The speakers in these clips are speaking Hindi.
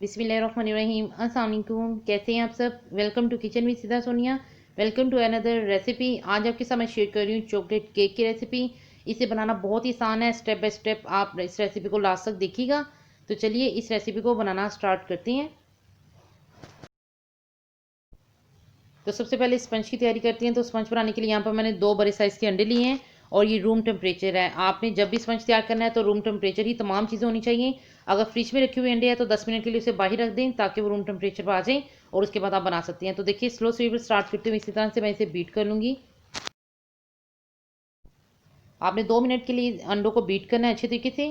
बिस्मिल्लाहिर्रहमानिर्रहीम। अस्सलाम वालेकुम। कैसे हैं आप सब? Welcome to kitchen with Sida Sonia. Welcome to another recipe. आज आपके साथ मैं शेयर कर रही हूँ चॉकलेट केक की रेसिपी। इसे बनाना बहुत ही आसान है। स्टेप बाय स्टेप आप इस रेसिपी को लास्ट तक देखिएगा। तो चलिए इस रेसिपी को बनाना स्टार्ट करते हैं। तो सबसे पहले स्पंज की तैयारी करते हैं। तो स्पंज बनाने के लिए यहाँ पर मैंने 2 बड़े साइज़ के अंडे लिए हैं और ये रूम टेम्परेचर है। आपने जब भी स्पंज तैयार करना है तो रूम टेम्परेचर ही तमाम चीज़ें होनी चाहिए। अगर फ्रिज में रखे हुए अंडे हैं तो 10 मिनट के लिए उसे बाहर रख दें ताकि वो रूम टेम्परेचर पर आ जाए और उसके बाद आप बना सकते हैं। तो देखिए स्लो स्पीड पर स्टार्ट करते हुए इसी तरह से मैं इसे बीट कर लूँगी। आपने 2 मिनट के लिए अंडों को बीट करना है अच्छे तरीके से।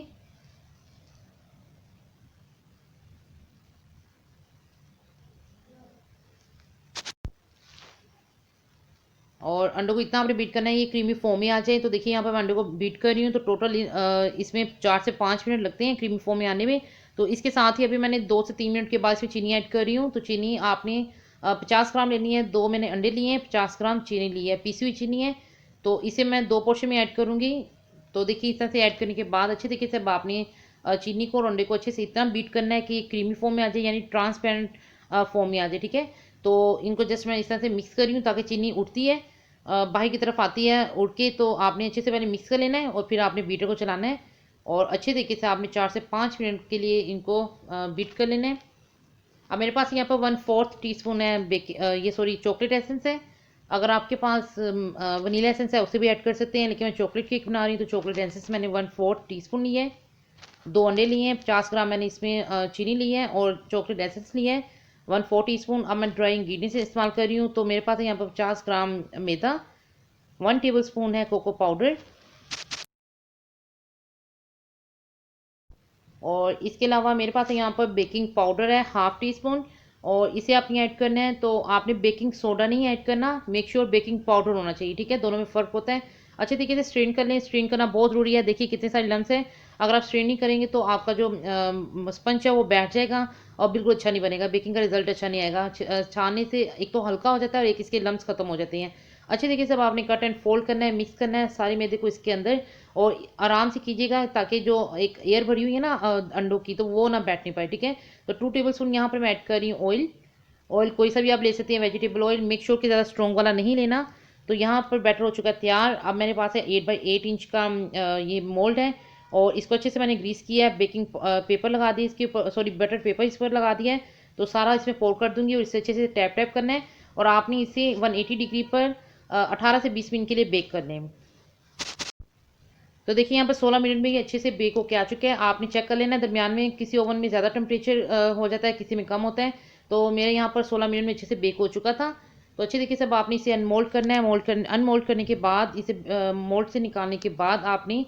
और अंडों को इतना आपने बीट करना है ये क्रीमी फॉर्म में आ जाए। तो देखिए यहाँ पर मैं अंडों को बीट कर रही हूँ तो टोटल इसमें 4 से 5 मिनट लगते हैं क्रीमी फॉर्म में आने में। तो इसके साथ ही अभी मैंने 2 से 3 मिनट के बाद इसमें चीनी ऐड कर रही हूँ। तो चीनी आपने 50 ग्राम लेनी है। 2 मैंने अंडे लिए हैं, 50 ग्राम चीनी ली है, पीसी हुई चीनी है। तो इसे मैं 2 पोर्शन में ऐड करूँगी। तो देखिए इस तरह से ऐड करने के बाद अच्छे तरीके से अब आपने चीनी को और अंडे को अच्छे से इतना बीट करना है कि क्रीमी फॉर्म में आ जाए, यानी ट्रांसपेरेंट फॉर्म में आ जाए। ठीक है, तो इनको जस्ट मैं इस तरह से मिक्स कर रही हूँ ताकि चीनी उठती है, बाहर की तरफ आती है उड़ के। तो आपने अच्छे से पहले मिक्स कर लेना है और फिर आपने बीटर को चलाना है और अच्छे तरीके से आपने 4 से 5 मिनट के लिए इनको बीट कर लेना है। अब मेरे पास यहाँ पर 1/4 टीस्पून है ये सॉरी चॉकलेट एसेंस है। अगर आपके पास वनीला एसेंस है उसे भी ऐड कर सकते हैं, लेकिन मैं चॉकलेट केक बना रही हूँ तो चॉकलेट एसेंस मैंने 1/4 टीस्पून लिया है। 2 अंडे लिए हैं, 50 ग्राम मैंने इसमें चीनी ली है और चॉकलेट एसेंस लिया है 1/4 टीस्पून। अब मैं ड्राई इंग्रेडिएंट्स इस्तेमाल कर रही हूँ। तो मेरे पास यहाँ पर 50 ग्राम मैदा, 1 टेबल स्पून है कोको पाउडर और इसके अलावा मेरे पास यहाँ पर बेकिंग पाउडर है 1/2 टीस्पून और इसे आपने ऐड करना है। तो आपने बेकिंग सोडा नहीं ऐड करना, मेक श्योर बेकिंग पाउडर होना चाहिए। ठीक है, दोनों में फ़र्क होता है। अच्छे तरीके से स्ट्रेन कर लें। स्ट्रेन करना बहुत ज़रूरी है। देखिए कितने सारे लम्स हैं। अगर आप स्ट्रेन नहीं करेंगे तो आपका जो स्पंज है वो बैठ जाएगा और बिल्कुल अच्छा नहीं बनेगा। बेकिंग का रिजल्ट अच्छा नहीं आएगा। छानने से एक तो हल्का हो जाता है और एक इसके लम्स खत्म हो जाते हैं। अच्छे तरीके से अब आपने कट एंड फोल्ड करना है, मिक्स करना है सारे मैदे को इसके अंदर और आराम से कीजिएगा ताकि जो एक एयर भरी हुई है ना अंडों की, तो वो ना बैठने पाए। ठीक है, तो 2 टेबल स्पून यहाँ पर मैं ऐड कर रही हूँ ऑयल। ऑयल कोई सा भी आप ले सकते हैं, वेजिटेबल ऑयल। मेक श्योर कि ज़्यादा स्ट्रॉन्ग वाला नहीं लेना। तो यहाँ पर बैटर हो चुका है तैयार। अब मेरे पास है 8x8 इंच का ये मोल्ड है और इसको अच्छे से मैंने ग्रीस किया है। बेकिंग पेपर लगा दिया इसके ऊपर, सॉरी बटर पेपर इस पर लगा दिया है। तो सारा इसमें पोर कर दूंगी और इसे अच्छे से टैप टैप करना है और आपने इसे 180 डिग्री पर 18 से 20 मिनट के लिए बेक कर लें। तो देखिए यहाँ पर 16 मिनट में ये अच्छे से बेक होके आ चुके हैं। आपने चेक कर लेना है, दरमियान में किसी ओवन में ज़्यादा टेम्परेचर हो जाता है, किसी में कम होता है। तो मेरे यहाँ पर 16 मिनट में अच्छे से बेक हो चुका था। तो अच्छे तरीके से अब आपने इसे अनमोल्ड करना है। अनमोल्ड करने के बाद इसे मोल्ड से निकालने के बाद आपने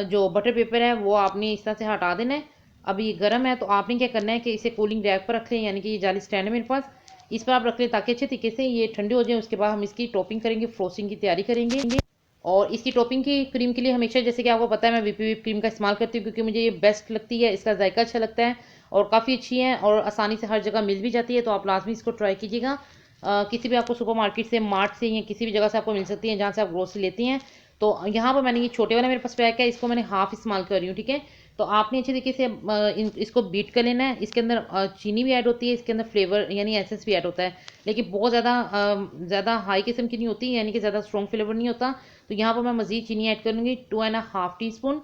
जो बटर पेपर है वो आपने इस तरह से हटा देना है। अब ये गर्म है तो आपने क्या करना है कि इसे कूलिंग रैक पर रख लें, यानी कि ये जाली स्टैंड है मेरे पास, इस पर आप रख लें ताकि अच्छे तरीके से ये ठंडे हो जाए। उसके बाद हम इसकी टॉपिंग करेंगे, फ्रोस्टिंग की तैयारी करेंगे। और इसकी टॉपिंग की क्रीम के लिए हमेशा, जैसे कि आपको पता है, मैं व्हिप क्रीम का इस्तेमाल करती हूँ क्योंकि मुझे ये बेस्ट लगती है। इसका जायका अच्छा लगता है और काफ़ी अच्छी है और आसानी से हर जगह मिल भी जाती है। तो आप लाजमी इसको ट्राई कीजिएगा। किसी भी आपको सुपर मार्केट से, मार्ट से या किसी भी जगह से आपको मिल सकती है जहाँ से आप ग्रोसरी लेती हैं। तो यहाँ पर मैंने ये छोटे वाला मेरे पास पैक है, इसको मैंने हाफ इस्तेमाल कर रही हूँ। ठीक है, तो आपने अच्छे तरीके से इसको बीट कर लेना है। इसके अंदर चीनी भी ऐड होती है, इसके अंदर फ्लेवर यानी एसेंस भी ऐड होता है, लेकिन बहुत ज़्यादा हाई किस्म की नहीं होती, यानी कि ज़्यादा स्ट्रॉन्ग फ्लेवर नहीं होता। तो यहाँ पर मैं मज़ीद चीनी ऐड करूँगी 2.5 टीस्पून,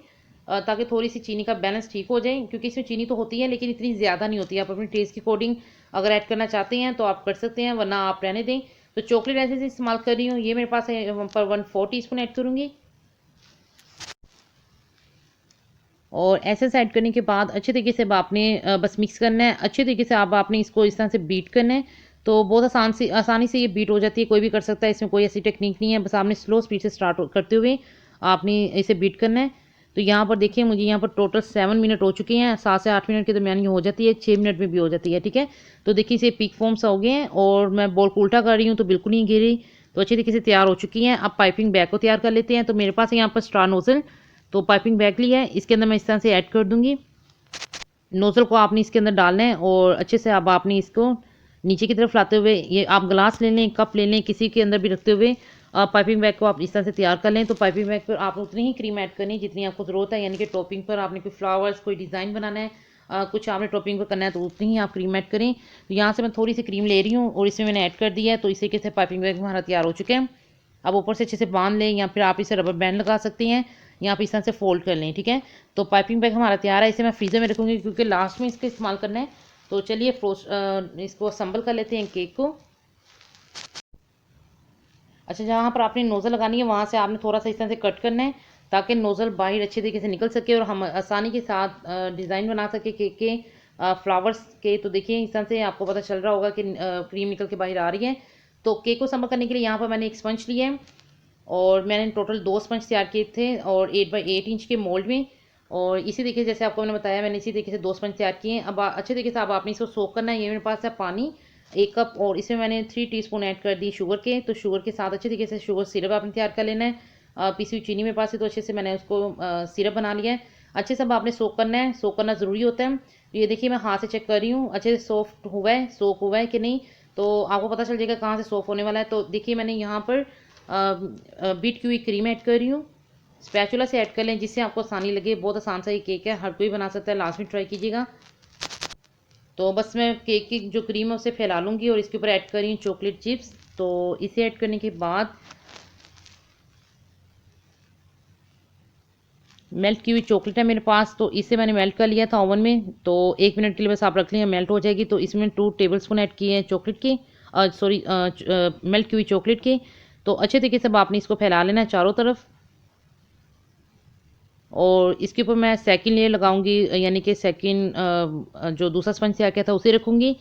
ताकि थोड़ी सी चीनी का बैलेंस ठीक हो जाए, क्योंकि इसमें चीनी तो होती है लेकिन इतनी ज़्यादा नहीं होती है। आप अपने टेस्ट के अकॉर्डिंग अगर ऐड करना चाहते हैं तो आप कर सकते हैं, वरना आप रहने दें। तो चॉकलेट एसेंस इस्तेमाल कर रही हूँ, ये मेरे पास है, पर 1/4 टीस्पून ऐड करूँगी। और एसेंस ऐड करने के बाद अच्छे तरीके से अब आपने बस मिक्स करना है। अच्छे तरीके से अब आपने इसको इस तरह से बीट करना है। तो बहुत आसानी से ये बीट हो जाती है, कोई भी कर सकता है, इसमें कोई ऐसी टेक्निक नहीं है। बस आपने स्लो स्पीड से स्टार्ट करते हुए आपने इसे बीट करना है। तो यहाँ पर देखिए मुझे यहाँ पर टोटल 7 मिनट हो चुके हैं। 7 से 8 मिनट के दरमियान ये हो जाती है, 6 मिनट में भी हो जाती है। ठीक है, तो देखिए इसे पीक फॉर्म सा हो गए हैं और मैं बॉल को उल्टा कर रही हूँ तो बिल्कुल नहीं गिरी। तो अच्छी तरीके से तैयार हो चुकी हैं। अब पाइपिंग बैग को तैयार कर लेते हैं। तो मेरे पास यहाँ पर स्टार नोजल, तो पाइपिंग बैग लिया है, इसके अंदर मैं इस तरह से ऐड कर दूंगी। नोजल को आपने इसके अंदर डालना है और अच्छे से अब आपने इसको नीचे की तरफ लाते हुए, ये आप ग्लास ले लें, कप ले लें, किसी के अंदर भी रखते हुए पाइपिंग बैग को आप इस तरह से तैयार कर लें। तो पाइपिंग बैग पर आप उतनी ही क्रीम ऐड करनी है जितनी आपको ज़रूरत है, यानी कि टॉपिंग पर आपने कोई फ्लावर्स, कोई डिज़ाइन बनाना है, कुछ आपने टॉपिंग पर करना है तो उतनी ही आप क्रीम ऐड करें। तो यहाँ से मैं थोड़ी सी क्रीम ले रही हूँ और इसमें मैंने ऐड कर दिया है। तो इसी तरीके से पाइपिंग बैग हमारा तैयार हो चुके हैं। अब ऊपर से अच्छे से बांध लें या फिर आप इसे रबर बैंड लगा सकती हैं या फिर इस तरह से फोल्ड कर लें, ठीक है। तो पाइपिंग बैग हमारा तैयार है। इसे मैं फ्रीज़र में रखूँगी क्योंकि लास्ट में इसका इस्तेमाल करना है। तो चलिए इसको असम्बल कर लेते हैं केक को। अच्छा, जहाँ पर आपने नोज़ल लगानी है वहाँ से आपने थोड़ा सा इस तरह से कट करना है ताकि नोज़ल बाहर अच्छे तरीके से निकल सके और हम आसानी के साथ डिज़ाइन बना सके केक के, फ्लावर्स के। तो देखिए इस तरह से आपको पता चल रहा होगा कि क्रीम निकल के बाहर आ रही है। तो केक को असम्बल करने के लिए यहाँ पर मैंने एक स्पंज लिया है और मैंने टोटल 2 स्पंज तैयार किए थे और 8 बाई 8 इंच के मोल्ड में। और इसी तरीके से जैसे आपको मैंने बताया, मैंने इसी तरीके से 2 स्पंज तैयार किए हैं। अब अच्छे तरीके से अब आपने इसको सोक करना है। ये मेरे पास है पानी 1 कप और इसमें मैंने 3 टीस्पून ऐड कर दी शुगर के। तो शुगर के साथ अच्छे तरीके से शुगर सिरप आपने तैयार कर लेना है। पीसी हुई चीनी मेरे पास है तो अच्छे से मैंने उसको सिरप बना लिया है। अच्छे से अब आपने सोक करना है, सोक करना ज़रूरी होता है। तो ये देखिए मैं हाथ से चेक कर रही हूँ अच्छे से सॉफ्ट हुआ है, सोक हुआ है कि नहीं। तो आपको पता चल जाएगा कहाँ से सॉफ्ट होने वाला है। तो देखिए मैंने यहाँ पर बीट की हुई क्रीम ऐड कर रही हूँ। स्पैचुला से ऐड कर लें जिससे आपको आसानी लगे। बहुत आसान सा ये केक है, हर कोई बना सकता है, लास्ट में ट्राई कीजिएगा। तो बस मैं केक की जो क्रीम है उसे फैला लूँगी और इसके ऊपर ऐड कर रही हूँ चॉकलेट चिप्स। तो इसे ऐड करने के बाद मेल्ट की हुई चॉकलेट है मेरे पास, तो इसे मैंने मेल्ट कर लिया था ओवन में। तो 1 मिनट के लिए बस आप रख लें, मेल्ट हो जाएगी। तो इसमें 2 टेबलस्पून ऐड किए हैं चॉकलेट के, सॉरी मेल्ट की हुई चॉकलेट के। तो अच्छे तरीके से अब आपने इसको फैला लेना है चारों तरफ। और इसके ऊपर मैं सेकंड लेयर लगाऊंगी, यानी कि सेकंड जो दूसरा स्पंज तैयार किया था उसे रखूंगी।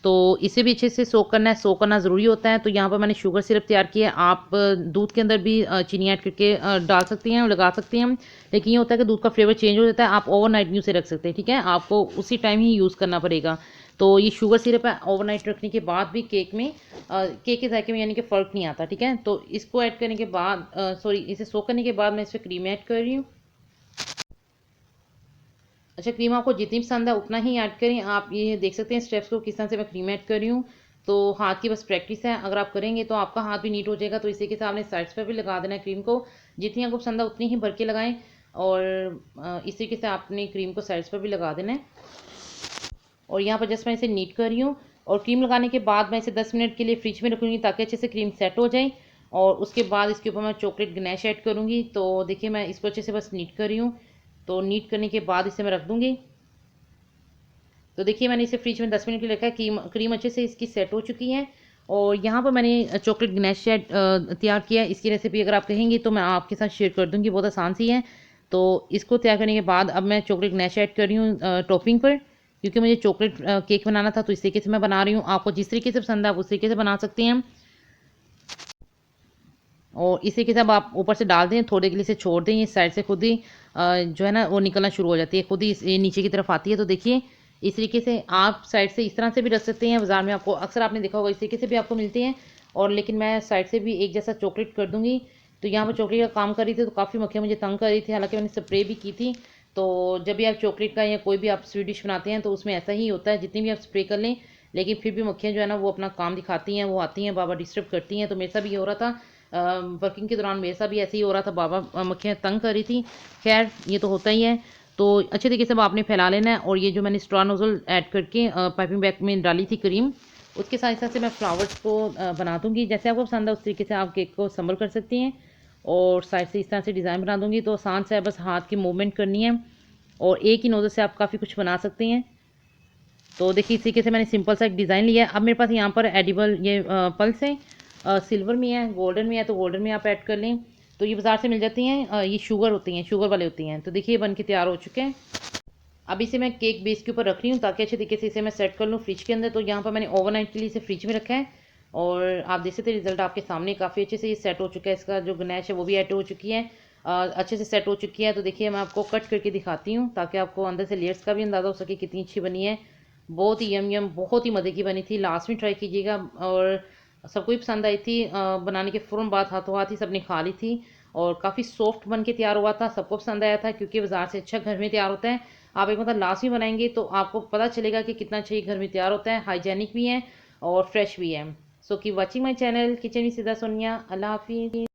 तो इसे भी अच्छे से सोक करना है, सोक करना ज़रूरी होता है। तो यहाँ पर मैंने शुगर सिरप तैयार किया है। आप दूध के अंदर भी चीनी ऐड करके डाल सकती हैं और लगा सकती हैं। लेकिन ये होता है कि दूध का फ्लेवर चेंज हो जाता है। आप ओवरनाइट भी उसे रख सकते हैं, ठीक है। आपको उसी टाइम ही यूज़ करना पड़ेगा। तो ये शुगर सिरप है, ओवरनाइट रखने के बाद भी केक में केक के जायके में यानी कि फ़र्क नहीं आता, ठीक है। तो इसको ऐड करने के बाद सॉरी इसे सोक करने के बाद मैं इस पर क्रीम ऐड कर रही हूँ। अच्छा, क्रीम आपको जितनी पसंद है उतना ही ऐड करें। आप ये देख सकते हैं स्टेप्स को किस तरह से मैं क्रीम ऐड कर रही हूँ। तो हाथ की बस प्रैक्टिस है, अगर आप करेंगे तो आपका हाथ भी नीट हो जाएगा। तो इसी के साथ आपने साइड्स पर भी लगा देना है क्रीम को। जितनी आपको पसंद है उतनी ही भर के लगाएं और इस तरीके से आपने क्रीम को साइड्स पर भी लगा देना है। और यहाँ पर जस्ट मैं इसे नीट कर रही हूँ। और क्रीम लगाने के बाद मैं इसे 10 मिनट के लिए फ्रिज में रखूँगी ताकि अच्छे से क्रीम सेट हो जाए। और उसके बाद इसके ऊपर मैं चॉकलेट गनैश ऐड करूँगी। तो देखिए मैं इसको अच्छे से बस नीट कर रही हूँ। तो नीट करने के बाद इसे मैं रख दूँगी। तो देखिए मैंने इसे फ्रिज में 10 मिनट के लिए रखा है। क्रीम अच्छे से इसकी सेट हो चुकी है। और यहाँ पर मैंने चॉकलेट गनैश तैयार किया है। इसकी रेसिपी अगर आप कहेंगी तो मैं आपके साथ शेयर कर दूँगी, बहुत आसान सी है। तो इसको तैयार करने के बाद अब मैं चॉकलेट गनैश ऐड कर रही हूँ टॉपिंग पर, क्योंकि मुझे चॉकलेट केक बनाना था तो इस तरीके से मैं बना रही हूँ। आपको जिस तरीके से पसंद है आप उस तरीके से बना सकती हैं। और इस तरीके से अब आप ऊपर से डाल दें, थोड़ी देर के लिए इसे छोड़ दें। ये साइड से खुद ही जो है ना वो निकलना शुरू हो जाती है, खुद ही ये नीचे की तरफ आती है। तो देखिए इस तरीके से आप साइड से इस तरह से भी रख सकते हैं। बाज़ार में आपको अक्सर आपने देखा होगा इस तरीके से भी आपको मिलती हैं। और लेकिन मैं साइड से भी एक जैसा चॉकलेट कर दूँगी। तो यहाँ पर चॉकलेट का काम कर रही थी तो काफ़ी मक्खियाँ मुझे तंग कर रही थी, हालाँकि मैंने स्प्रे भी की थी। तो जब भी आप चॉकलेट का या कोई भी आप स्वीट डिश बनाते हैं तो उसमें ऐसा ही होता है, जितनी भी आप स्प्रे कर लें लेकिन फिर भी मक्खियाँ जो है ना वो अपना काम दिखाती हैं, वो आती हैं, बाबा डिस्टर्ब करती हैं। तो मेरे साथ भी ये हो रहा था, वर्किंग के दौरान मेरे साथ भी ऐसे ही हो रहा था, बाबा मक्खियाँ तंग कर रही थी। खैर ये तो होता ही है। तो अच्छे तरीके से अब आपने फैला लेना है। और ये जो मैंने स्ट्रॉ नोजल ऐड करके पाइपिंग बैग में डाली थी क्रीम, उसके साथ साथ से मैं फ्लावर्स को बना दूंगी। जैसे आपको पसंद है उस तरीके से आप केक को संभल कर सकती हैं। और साइड से इस तरह से डिज़ाइन बना दूंगी। तो आसान से है, बस हाथ की मूवमेंट करनी है और एक ही नोजल से आप काफ़ी कुछ बना सकती हैं। तो देखिए इस तरीके से मैंने सिंपल सा एक डिज़ाइन लिया है। अब मेरे पास यहाँ पर एडिबल ये पल्स है, सिल्वर में है, गोल्डन में है, तो गोल्डन में आप ऐड कर लें। तो ये बाज़ार से मिल जाती हैं, ये शुगर होती हैं, शुगर वाले होती हैं। तो देखिए बन के तैयार हो चुके हैं। अब इसे मैं केक बेस के ऊपर रख रही हूँ ताकि अच्छे तरीके से इसे मैं सेट कर लूँ फ्रिज के अंदर। तो यहाँ पर मैंने ओवरनाइट के लिए इसे फ्रिज में रखा है। और आप देख सकते हैं रिजल्ट आपके सामने, काफ़ी अच्छे से ये सेट हो चुका है। इसका जो गनैश है वो भी ऐड हो चुकी है, अच्छे से सेट हो चुकी है। तो देखिए मैं आपको कट करके दिखाती हूँ ताकि आपको अंदर से लेयर्स का भी अंदाज़ा हो सके कितनी अच्छी बनी है। बहुत ही यम बहुत ही मज़े की बनी थी। लास्ट में ट्राई कीजिएगा। और सबको ही पसंद आई थी। बनाने के फ़ौरन बाद हाथों हाथ ही सबने खा ली थी। और काफ़ी सॉफ्ट बन के तैयार हुआ था, सबको पसंद आया था, क्योंकि बाज़ार से अच्छा घर में तैयार होता है। आप एक मतलब लास्ट में बनाएंगे तो आपको पता चलेगा कि कितना अच्छा ये घर में तैयार होता है, हाइजेनिक भी है और फ्रेश भी है। सो की watching my channel kitchen with सिद्धा सोनिया। अल्लाह हाफिज़।